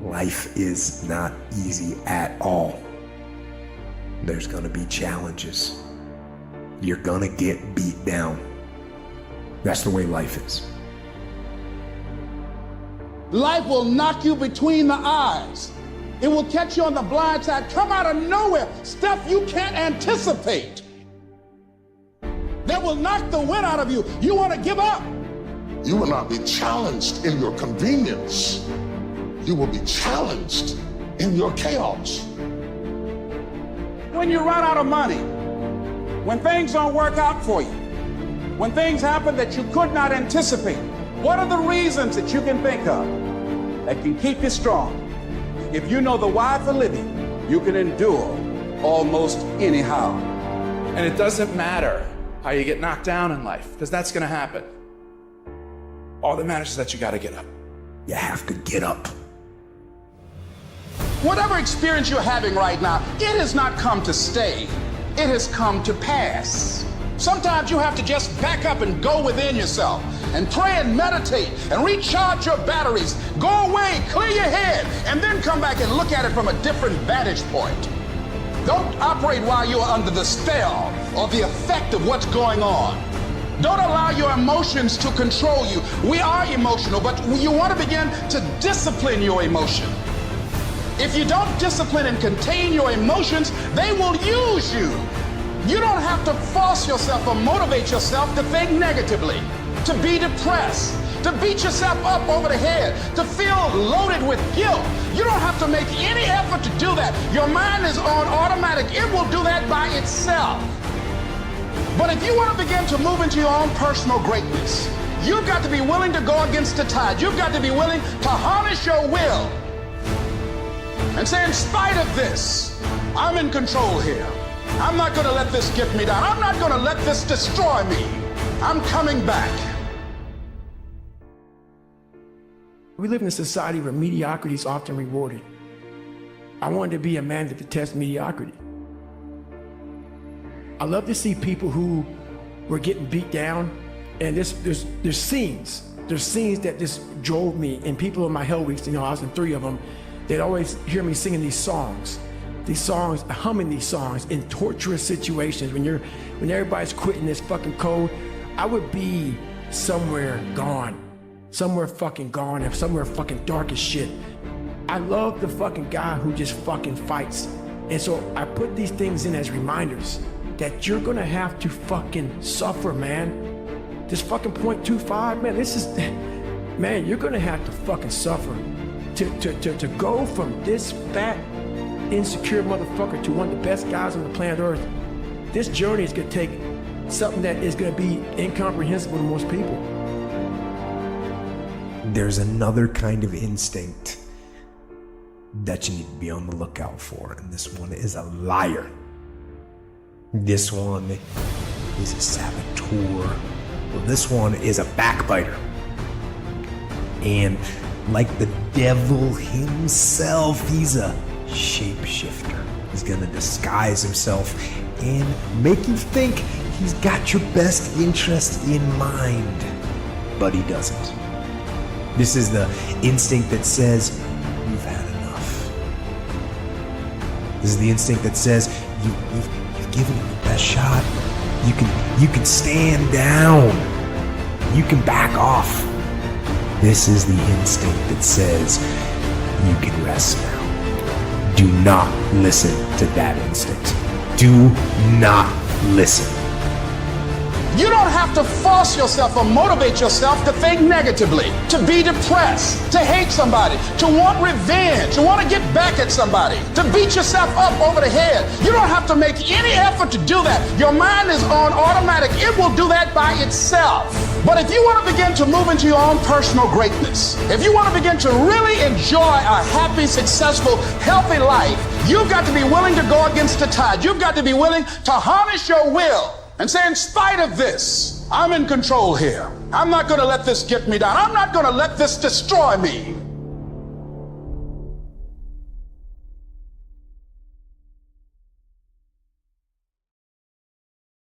Life is not easy at all. There's gonna be challenges. You're gonna get beat down. That's the way life is. Life will knock you between the eyes. It will catch you on the blind side, come out of nowhere, stuff you can't anticipate. That will knock the wind out of you. You want to give up. You will not be challenged in your convenience. You will be challenged in your chaos. When you run out of money, when things don't work out for you, when things happen that you could not anticipate, what are the reasons that you can think of that can keep you strong? If you know the why for living, you can endure almost anyhow. And it doesn't matter how you get knocked down in life, because that's going to happen. All that matters is that you got to get up. You have to get up. Whatever experience you're having right now, it has not come to stay. It has come to pass. Sometimes you have to just back up and go within yourself and pray and meditate and recharge your batteries. Go away, clear your head, and then come back and look at it from a different vantage point. Don't operate while you're under the spell or the effect of what's going on. Don't allow your emotions to control you. We are emotional, but you want to begin to discipline your emotion. If you don't discipline and contain your emotions, they will use you. You don't have to force yourself or motivate yourself to think negatively, to be depressed, to beat yourself up over the head, to feel loaded with guilt. You don't have to make any effort to do that. Your mind is on automatic. It will do that by itself. But if you want to begin to move into your own personal greatness, you've got to be willing to go against the tide. You've got to be willing to harness your will and say, in spite of this, I'm in control here. I'm not going to let this get me down. I'm not going to let this destroy me. I'm coming back. We live in a society where mediocrity is often rewarded. I wanted to be a man that detests mediocrity. I love to see people who were getting beat down, and there's scenes. There's scenes that just drove me, and people in my hell weeks, I was in 3 of them, they'd always hear me singing these songs, humming these songs in torturous situations. When everybody's quitting this fucking code, I would be somewhere gone, somewhere fucking gone, and somewhere fucking dark as shit. I love the fucking guy who just fucking fights. And so I put these things in as reminders that you're gonna have to fucking suffer, man. This fucking 0.25, man, man, you're gonna have to fucking suffer to go from this fat, insecure motherfucker to one of the best guys on the planet Earth. This journey is gonna take something that is gonna be incomprehensible to most people. There's another kind of instinct that you need to be on the lookout for, and this one is a liar. This one is a saboteur. Well, this one is a backbiter. And like the devil himself, he's a shapeshifter. He's gonna disguise himself and make you think he's got your best interest in mind, but he doesn't. This is the instinct that says, you've had enough. This is the instinct that says, you've given it your best shot. You can stand down. You can back off. This is the instinct that says, you can rest now. Do not listen to that instinct. Do not listen. You don't have to force yourself or motivate yourself to think negatively, to be depressed, to hate somebody, to want revenge, to want to get back at somebody, to beat yourself up over the head. You don't have to make any effort to do that. Your mind is on automatic. It will do that by itself. But if you want to begin to move into your own personal greatness, if you want to begin to really enjoy a happy, successful, healthy life, you've got to be willing to go against the tide. You've got to be willing to harness your will and say, in spite of this, I'm in control here. I'm not going to let this get me down. I'm not going to let this destroy me.